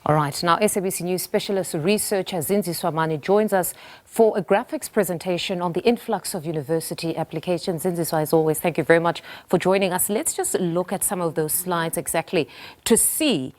All right, now SABC News Specialist Researcher Zinziswa Mani joins us for a graphics presentation on the influx of university applications. Zinziswa, as always, thank you very much for joining us. Let's just look at some of those slides exactly to see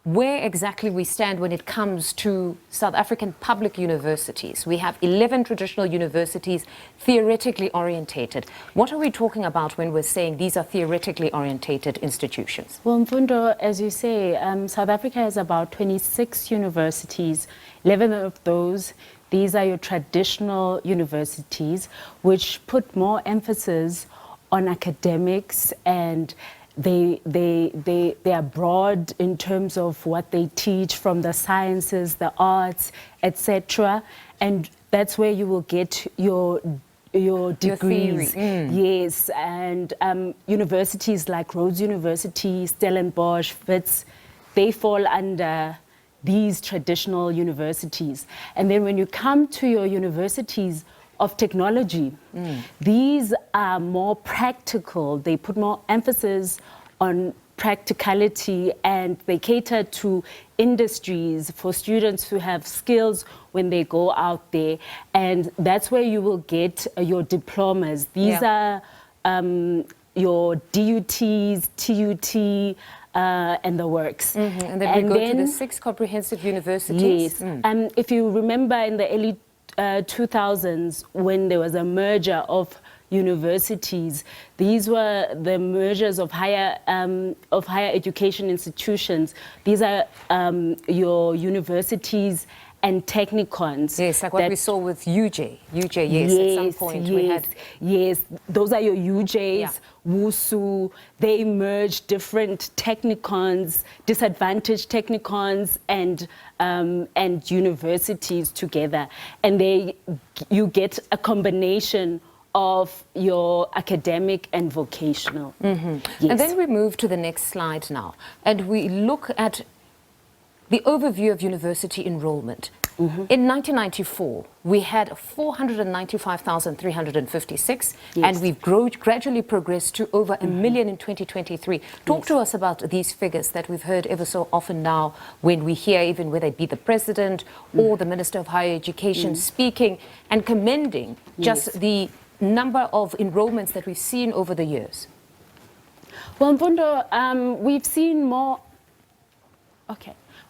where exactly we stand when it comes to South African public universities. We have 11 traditional universities theoretically orientated. What are we talking about when we're saying these are theoretically orientated institutions? Well, Mfundo, as you say, South Africa has about 26 universities. 11 of those, these are your traditional universities, which put more emphasis on academics, and they are broad in terms of what they teach, from the sciences, the arts, etc. And that's where you will get your degrees. Yes, and universities like Rhodes University, Stellenbosch, Wits, they fall under these traditional universities. And then when you come to your universities of technology, these are more practical. They put more emphasis on practicality, and they cater to industries for students who have skills when they go out there. And that's where you will get your diplomas. These are your DUTs, TUT, and the works. And then we go to the 6 comprehensive universities. Yes. If you remember in the early 2000s, when there was a merger of universities, these were the mergers of higher education institutions. These are your universities and technicons. Yes, like what we saw with UJ. Yes, at some point we had. Yes, those are your UJs, WUSU. They merge different technicons, disadvantaged technicons, and universities together. And you get a combination of your academic and vocational. Yes. And then we move to the next slide now, and we look at the overview of university enrollment. In 1994, we had 495,356, and we've gradually progressed to over a million in 2023. Talk to us about these figures that we've heard ever so often now when we hear, even whether it be the president or the Minister of Higher Education speaking and commending just the number of enrollments that we've seen over the years. Well, Mfundo, we've seen more.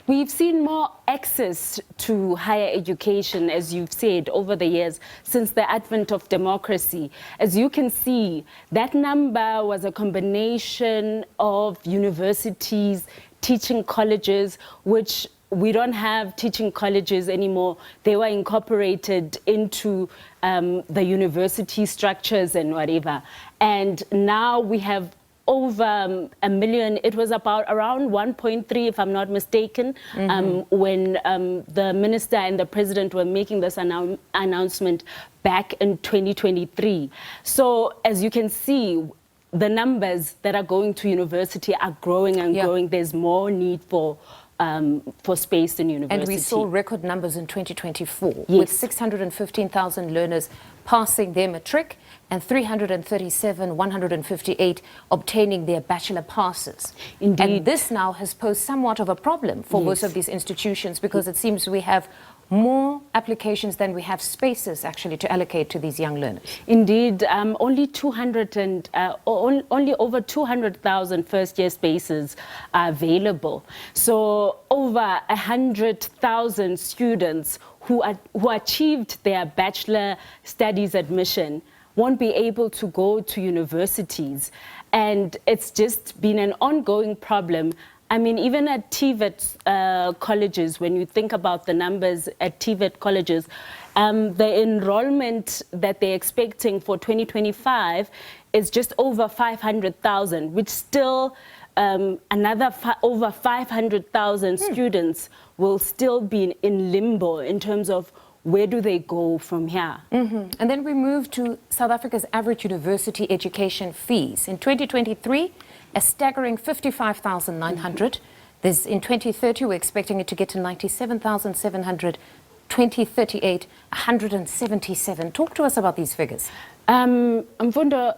We've seen more access to higher education, as you've said, over the years, since the advent of democracy. As you can see, that number was a combination of universities, teaching colleges, which we don't have teaching colleges anymore. They were incorporated into the university structures and whatever. And now we have over a million. It was around 1.3, if I'm not mistaken, when the minister and the president were making this announcement back in 2023. So as you can see, the numbers that are going to university are growing and growing. There's more need for space in university. And we saw record numbers in 2024 with 615,000 learners passing their matric and 158 obtaining their bachelor passes. Indeed. And this now has posed somewhat of a problem for most of these institutions, because it seems we have more applications than we have spaces actually to allocate to these young learners. Indeed, only over 200,000 first-year spaces are available. So over 100,000 students who achieved their bachelor studies admission won't be able to go to universities, and it's just been an ongoing problem. I mean, even at TVET colleges, when you think about the numbers at TVET colleges, the enrollment that they're expecting for 2025 is just over 500,000, which still another over 500,000 students will still be in limbo in terms of where do they go from here. And then we move to South Africa's average university education fees. In 2023, a staggering 55,900. In 2030, we're expecting it to get to 97,700. 2038, 177. Talk to us about these figures. Mfundo,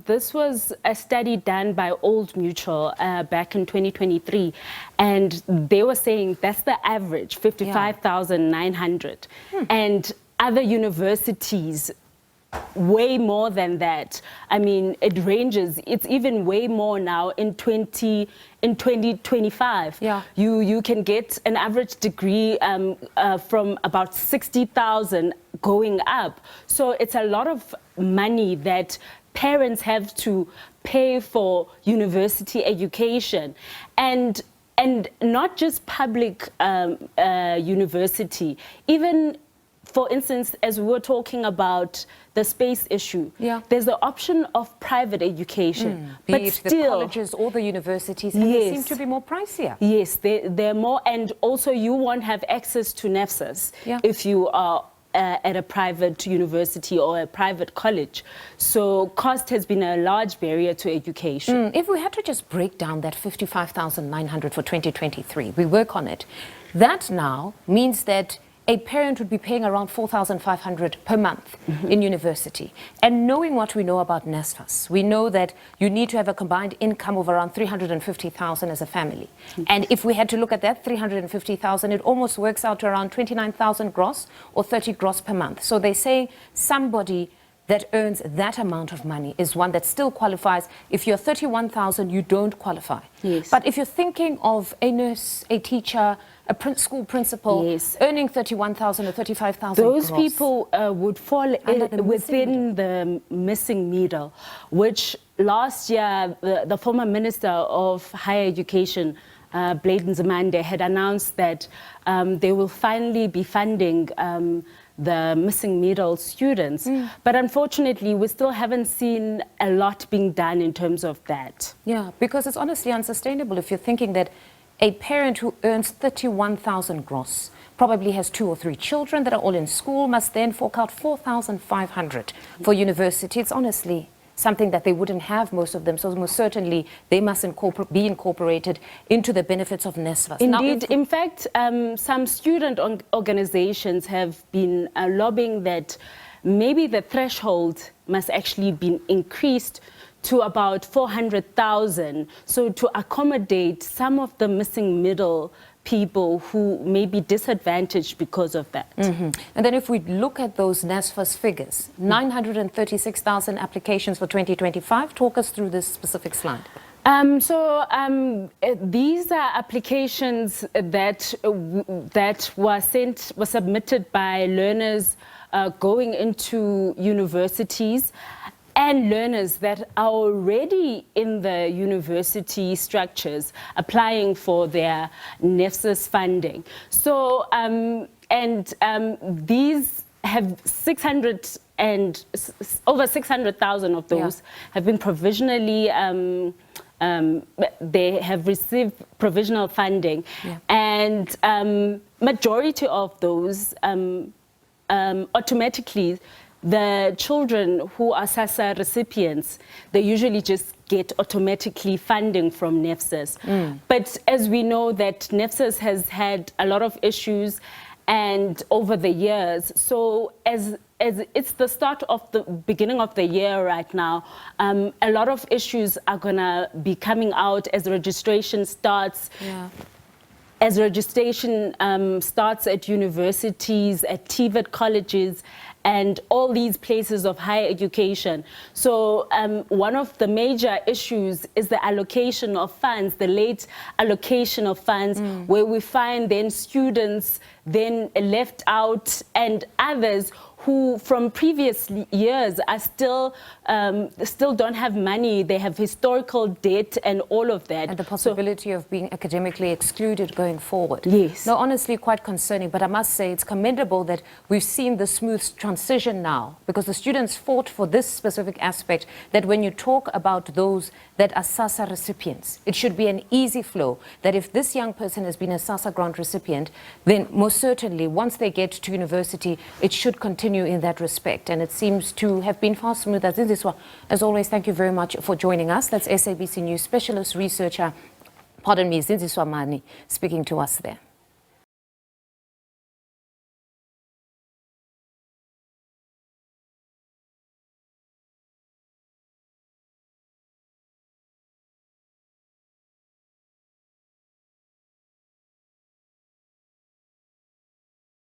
this was a study done by Old Mutual back in 2023, and they were saying that's the average, 55,900. And other universities, way more than that. I mean, it ranges. It's even way more now in 2025. Yeah. You can get an average degree from about 60,000 going up. So it's a lot of money that parents have to pay for university education, and not just public university, even. For instance, as we were talking about the space issue, there's the option of private education. But be it still, the colleges or the universities, and they seem to be more pricier. Yes, they're more, and also you won't have access to NISS if you are at a private university or a private college. So cost has been a large barrier to education. If we had to just break down that 55,900 for 2023, we work on it, that now means that a parent would be paying around 4,500 per month in university. And knowing what we know about NSFAS, we know that you need to have a combined income of around 350,000 as a family. And if we had to look at that 350,000, it almost works out to around 29,000 gross or 30 gross per month. So they say somebody that earns that amount of money is one that still qualifies. If you're 31,000, you don't qualify. Yes. But if you're thinking of a nurse, a teacher, a school principal earning 31,000 or 35,000 those people would fall within the missing middle, which last year the former Minister of Higher Education, Zinziswa had announced that they will finally be funding the missing middle students. But unfortunately, we still haven't seen a lot being done in terms of that. Yeah, because it's honestly unsustainable if you're thinking that a parent who earns 31,000 gross, probably has 2 or 3 children that are all in school, must then fork out 4,500 for university. It's honestly something that they wouldn't have, most of them. So most certainly they must be incorporated into the benefits of NSFAS. Indeed. In fact, some student organizations have been lobbying that maybe the threshold must actually be increased to about 400,000, so to accommodate some of the missing middle people who may be disadvantaged because of that. And then if we look at those NSFAS figures, 936,000 applications for 2025. Talk us through this specific slide. These are applications that were submitted by learners going into universities, and learners that are already in the university structures applying for their NSFAS funding. So, these have over 600,000 of those have been provisionally, they have received provisional funding. And majority of those automatically, the children who are SASSA recipients, they usually just get automatically funding from NSFAS. But as we know that NSFAS has had a lot of issues and over the years, so as it's the start of the beginning of the year right now, a lot of issues are gonna be coming out as registration starts. As registration starts at universities, at TVET colleges, and all these places of higher education. So one of the major issues is the allocation of funds, the late allocation of funds, where we find then students then left out and others who from previous years are still don't have money. They have historical debt and all of that. And the possibility of being academically excluded going forward. Yes. No, honestly, quite concerning. But I must say it's commendable that we've seen the smooth transition now, because the students fought for this specific aspect, that when you talk about those that are SASSA recipients, it should be an easy flow, that if this young person has been a SASSA grant recipient, then most certainly once they get to university, it should continue in that respect. And it seems to have been far smoother. Zinziswa, as always, thank you very much for joining us. That's SABC News Specialist Researcher, Zinziswa Mani, speaking to us there.